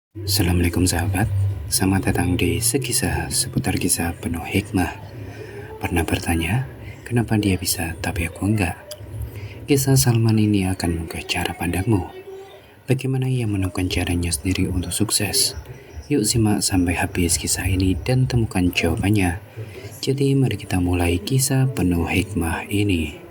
Assalamualaikum sahabat, selamat datang di Sekisah seputar kisah penuh hikmah. Pernah bertanya, kenapa dia bisa tapi aku enggak? Kisah Salman ini akan mengubah cara pandangmu. Bagaimana ia menemukan caranya sendiri untuk sukses? Yuk simak sampai habis kisah ini dan temukan jawabannya. Jadi mari kita mulai kisah penuh hikmah ini.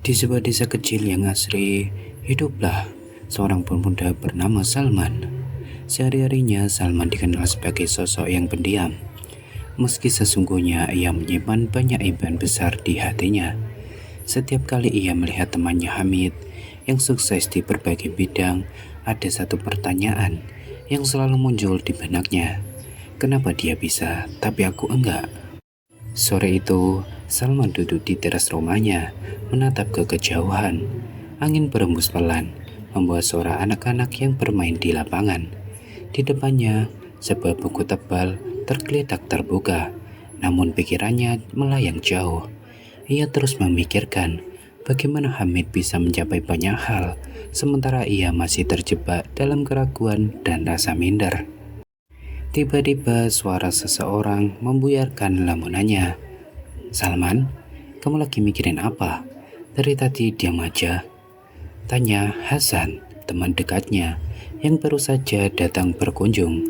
Di sebuah desa kecil yang asri, hiduplah seorang pemuda bernama Salman. Sehari-harinya Salman dikenal sebagai sosok yang pendiam. Meski sesungguhnya ia menyimpan banyak impian besar di hatinya. Setiap kali ia melihat temannya Hamid yang sukses di berbagai bidang, ada satu pertanyaan yang selalu muncul di benaknya. Kenapa dia bisa, tapi aku enggak? Sore itu, Salman duduk di teras rumahnya, menatap ke kejauhan. Angin berembus pelan, membuat suara anak-anak yang bermain di lapangan. Di depannya, sebuah buku tebal tergeletak terbuka, namun pikirannya melayang jauh. Ia terus memikirkan bagaimana Hamid bisa mencapai banyak hal, sementara ia masih terjebak dalam keraguan dan rasa minder. Tiba-tiba suara seseorang membuyarkan lamunannya. Salman, kamu lagi mikirin apa? Dari tadi diam aja. Tanya Hasan, teman dekatnya, yang baru saja datang berkunjung.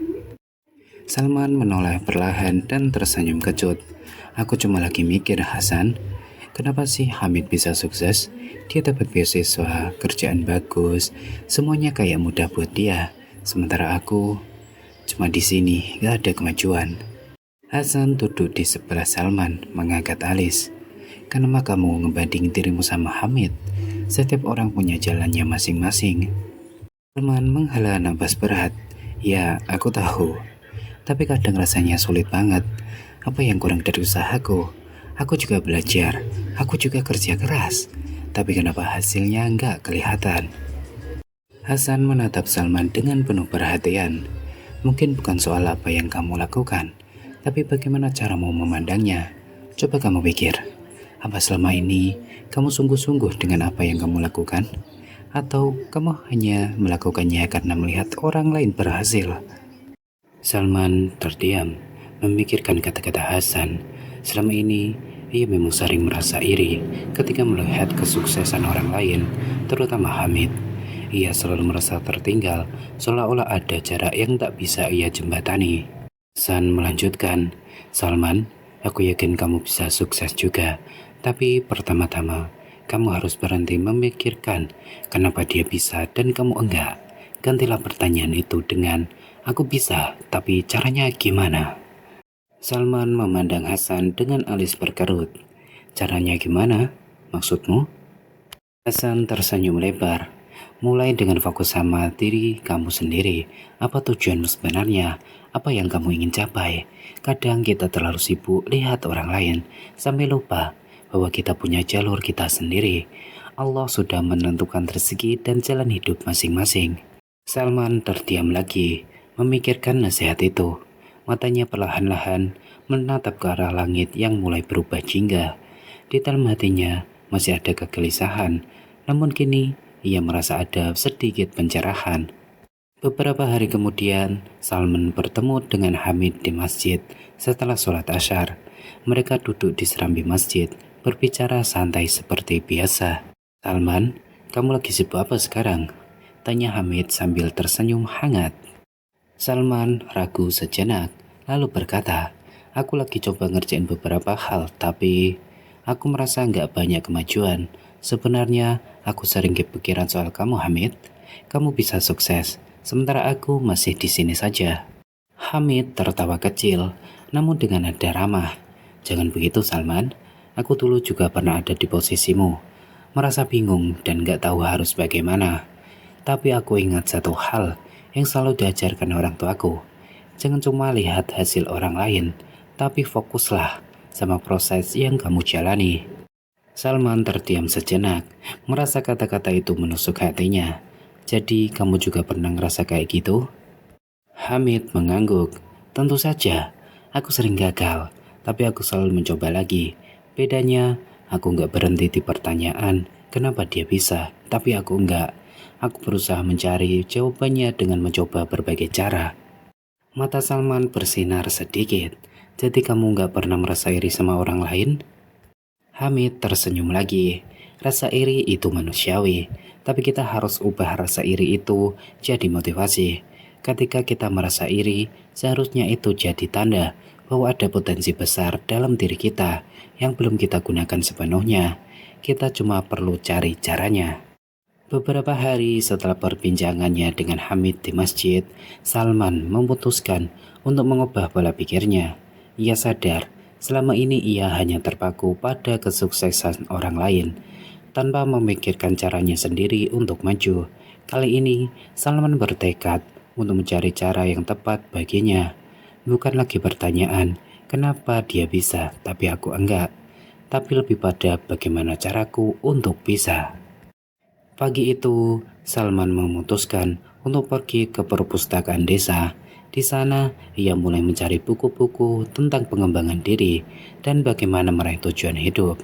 Salman menoleh perlahan dan tersenyum kecut. Aku cuma lagi mikir, Hasan, kenapa sih Hamid bisa sukses? Dia dapat beasiswa, kerjaan bagus, semuanya kayak mudah buat dia. Sementara aku cuma di sini, gak ada kemajuan. Hasan duduk di sebelah Salman, mengangkat alis. Kenapa kamu ngebanding dirimu sama Hamid? Setiap orang punya jalannya masing-masing. Salman menghela napas berat. Ya, aku tahu. Tapi kadang rasanya sulit banget. Apa yang kurang dari usahaku? Aku juga belajar. Aku juga kerja keras. Tapi kenapa hasilnya nggak kelihatan? Hasan menatap Salman dengan penuh perhatian. Mungkin bukan soal apa yang kamu lakukan, tapi bagaimana caramu memandangnya. Coba kamu pikir, apa selama ini kamu sungguh-sungguh dengan apa yang kamu lakukan? Atau kamu hanya melakukannya karena melihat orang lain berhasil? Salman terdiam, memikirkan kata-kata Hasan. Selama ini, ia memang sering merasa iri ketika melihat kesuksesan orang lain, terutama Hamid. Ia selalu merasa tertinggal, seolah-olah ada jarak yang tak bisa ia jembatani. Hasan melanjutkan, Salman, aku yakin kamu bisa sukses juga. Tapi pertama-tama, kamu harus berhenti memikirkan kenapa dia bisa dan kamu enggak. Gantilah pertanyaan itu dengan, aku bisa, tapi caranya gimana? Salman memandang Hasan dengan alis berkerut. Caranya gimana? Maksudmu? Hasan tersenyum lebar. Mulai dengan fokus sama diri kamu sendiri. Apa tujuanmu sebenarnya? Apa yang kamu ingin capai? Kadang kita terlalu sibuk lihat orang lain sampai lupa bahwa kita punya jalur kita sendiri. Allah sudah menentukan rezeki dan jalan hidup masing-masing. Salman terdiam lagi, memikirkan nasihat itu. Matanya perlahan-lahan menatap ke arah langit yang mulai berubah jingga. Di dalam hatinya masih ada kegelisahan, namun kini ia merasa ada sedikit pencerahan. Beberapa hari kemudian, Salman bertemu dengan Hamid di masjid setelah sholat Asyar. Mereka duduk di serambi masjid, berbicara santai seperti biasa. Salman, kamu lagi sibuk apa sekarang? Tanya Hamid sambil tersenyum hangat. Salman ragu sejenak, lalu berkata, aku lagi coba ngerjain beberapa hal, tapi aku merasa nggak banyak kemajuan. Sebenarnya, aku sering kepikiran soal kamu, Hamid. Kamu bisa sukses, sementara aku masih di sini saja. Hamid tertawa kecil, namun dengan nada ramah. Jangan begitu, Salman. Aku dulu juga pernah ada di posisimu, merasa bingung dan gak tahu harus bagaimana. Tapi aku ingat satu hal yang selalu diajarkan orang tuaku. Jangan cuma lihat hasil orang lain, tapi fokuslah sama proses yang kamu jalani. Salman terdiam sejenak, merasa kata-kata itu menusuk hatinya. Jadi kamu juga pernah ngerasa kayak gitu? Hamid mengangguk. Tentu saja, aku sering gagal, tapi aku selalu mencoba lagi. Bedanya, aku nggak berhenti di pertanyaan, kenapa dia bisa, tapi aku enggak. Aku berusaha mencari jawabannya dengan mencoba berbagai cara. Mata Salman bersinar sedikit. Jadi kamu nggak pernah merasa iri sama orang lain? Hamid tersenyum lagi. Rasa iri itu manusiawi, tapi kita harus ubah rasa iri itu jadi motivasi. Ketika kita merasa iri, seharusnya itu jadi tanda bahwa ada potensi besar dalam diri kita yang belum kita gunakan sepenuhnya. Kita cuma perlu cari caranya. Beberapa hari setelah perbincangannya dengan Hamid di masjid, Salman memutuskan untuk mengubah pola pikirnya. Ia sadar selama ini ia hanya terpaku pada kesuksesan orang lain, tanpa memikirkan caranya sendiri untuk maju. Kali ini, Salman bertekad untuk mencari cara yang tepat baginya. Bukan lagi pertanyaan, kenapa dia bisa tapi aku enggak, tapi lebih pada bagaimana caraku untuk bisa. Pagi itu, Salman memutuskan untuk pergi ke perpustakaan desa. Di sana, ia mulai mencari buku-buku tentang pengembangan diri dan bagaimana meraih tujuan hidup.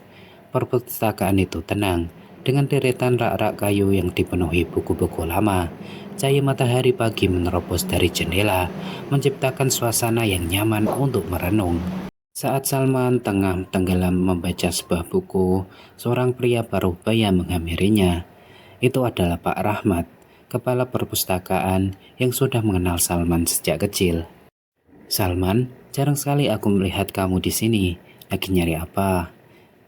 Perpustakaan itu tenang, dengan deretan rak-rak kayu yang dipenuhi buku-buku lama. Cahaya matahari pagi menerobos dari jendela, menciptakan suasana yang nyaman untuk merenung. Saat Salman tengah tenggelam membaca sebuah buku, seorang pria paruh baya menghampirinya. Itu adalah Pak Rahmat, kepala perpustakaan yang sudah mengenal Salman sejak kecil. Salman, jarang sekali aku melihat kamu di sini. Lagi nyari apa?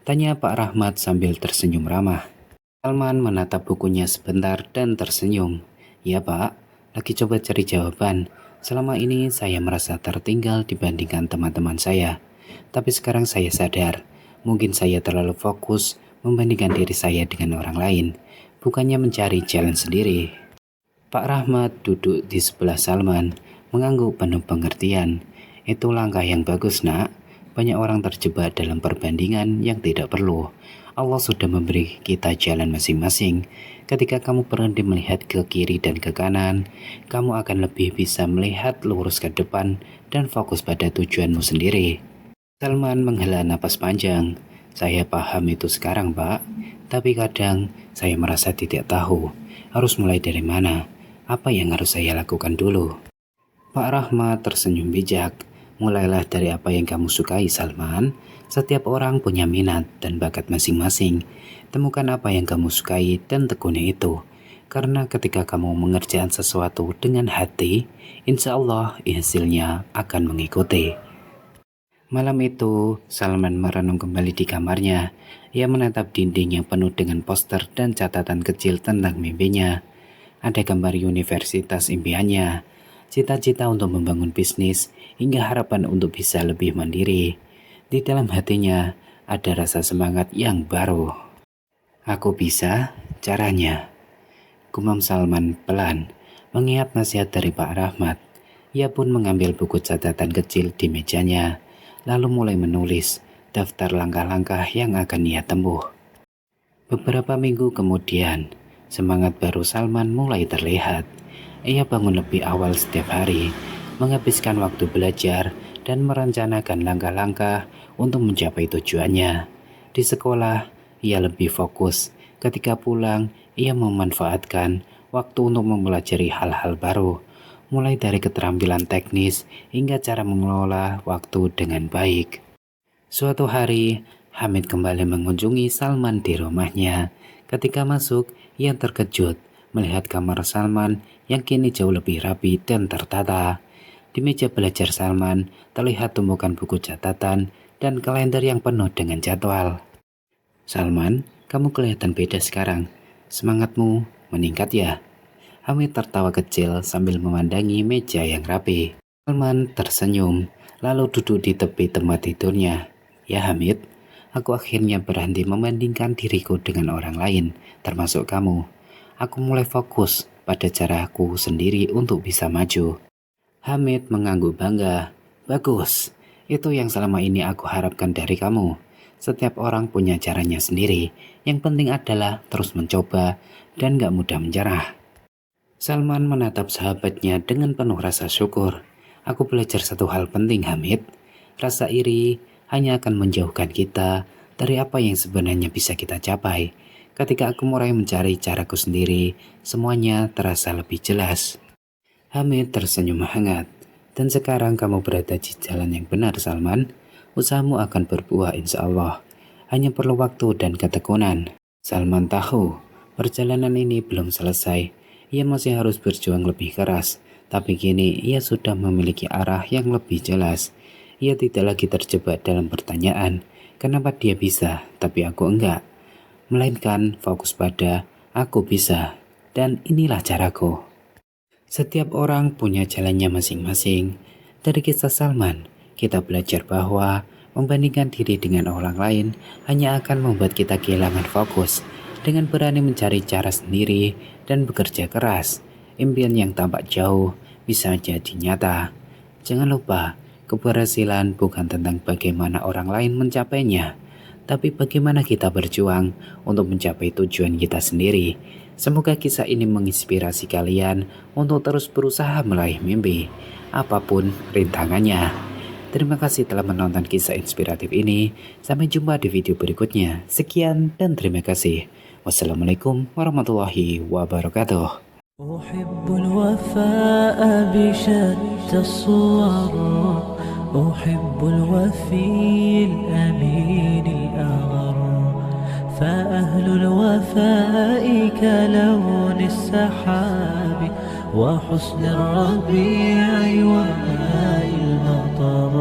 Tanya Pak Rahmat sambil tersenyum ramah. Salman menatap bukunya sebentar dan tersenyum. Ya Pak, lagi coba cari jawaban. Selama ini saya merasa tertinggal dibandingkan teman-teman saya. Tapi sekarang saya sadar, mungkin saya terlalu fokus membandingkan diri saya dengan orang lain, bukannya mencari jalan sendiri. Pak Rahmat duduk di sebelah Salman, mengangguk penuh pengertian. Itu langkah yang bagus, Nak. Banyak orang terjebak dalam perbandingan yang tidak perlu. Allah sudah memberi kita jalan masing-masing. Ketika kamu berhenti melihat ke kiri dan ke kanan, kamu akan lebih bisa melihat lurus ke depan dan fokus pada tujuanmu sendiri. Salman menghela napas panjang. Saya paham itu sekarang, Pak. Tapi kadang saya merasa tidak tahu harus mulai dari mana. Apa yang harus saya lakukan dulu? Pak Rahmat tersenyum bijak. Mulailah dari apa yang kamu sukai, Salman. Setiap orang punya minat dan bakat masing-masing. Temukan apa yang kamu sukai dan tekuni itu. Karena ketika kamu mengerjakan sesuatu dengan hati, insya Allah hasilnya akan mengikuti. Malam itu, Salman merenung kembali di kamarnya. Ia menatap dinding yang penuh dengan poster dan catatan kecil tentang mimpinya. Ada gambar universitas impiannya, cita-cita untuk membangun bisnis, hingga harapan untuk bisa lebih mandiri. Di dalam hatinya, ada rasa semangat yang baru. Aku bisa, caranya. Gumam Salman pelan, mengingat nasihat dari Pak Rahmat. Ia pun mengambil buku catatan kecil di mejanya, lalu mulai menulis daftar langkah-langkah yang akan ia tempuh. Beberapa minggu kemudian, semangat baru Salman mulai terlihat. Ia bangun lebih awal setiap hari, menghabiskan waktu belajar dan merencanakan langkah-langkah untuk mencapai tujuannya. Di sekolah, ia lebih fokus. Ketika pulang, ia memanfaatkan waktu untuk mempelajari hal-hal baru, mulai dari keterampilan teknis hingga cara mengelola waktu dengan baik. Suatu hari, Hamid kembali mengunjungi Salman di rumahnya. Ketika masuk, ia terkejut melihat kamar Salman yang kini jauh lebih rapi dan tertata. Di meja belajar Salman terlihat tumpukan buku catatan dan kalender yang penuh dengan jadwal. Salman, kamu kelihatan beda sekarang. Semangatmu meningkat ya? Hamid tertawa kecil sambil memandangi meja yang rapi. Salman tersenyum, lalu duduk di tepi tempat tidurnya. Ya Hamid, aku akhirnya berhenti membandingkan diriku dengan orang lain, termasuk kamu. Aku mulai fokus pada caraku sendiri untuk bisa maju. Hamid mengangguk bangga. Bagus, Itu yang selama ini aku harapkan dari kamu. Setiap orang punya caranya sendiri. Yang penting adalah terus mencoba dan gak mudah menyerah. Salman menatap sahabatnya dengan penuh rasa syukur. Aku belajar satu hal penting, Hamid. Rasa iri hanya akan menjauhkan kita dari apa yang sebenarnya bisa kita capai. Ketika aku mulai mencari caraku sendiri, semuanya terasa lebih jelas. Hamid tersenyum hangat. Dan sekarang kamu berada di jalan yang benar, Salman. Usahamu akan berbuah insya Allah. Hanya perlu waktu dan ketekunan. Salman tahu, perjalanan ini belum selesai. Ia masih harus berjuang lebih keras. Tapi kini ia sudah memiliki arah yang lebih jelas. Ia tidak lagi terjebak dalam pertanyaan, kenapa dia bisa, tapi aku enggak. Melainkan fokus pada, aku bisa. Dan inilah caraku. Setiap orang punya jalannya masing-masing. Dari kisah Salman, kita belajar bahwa membandingkan diri dengan orang lain hanya akan membuat kita kehilangan fokus. Dengan berani mencari cara sendiri dan bekerja keras, impian yang tampak jauh bisa jadi nyata. Jangan lupa, keberhasilan bukan tentang bagaimana orang lain mencapainya, tapi bagaimana kita berjuang untuk mencapai tujuan kita sendiri. Semoga kisah ini menginspirasi kalian untuk terus berusaha meraih mimpi, apapun rintangannya. Terima kasih telah menonton kisah inspiratif ini. Sampai jumpa di video berikutnya. Sekian dan terima kasih. Wassalamualaikum warahmatullahi wabarakatuh. أحب الوفاء بشتى الصور أحب الوفي الأمين الأغر فأهل الوفاء كلون السحاب وحسن الربيع وماء المطر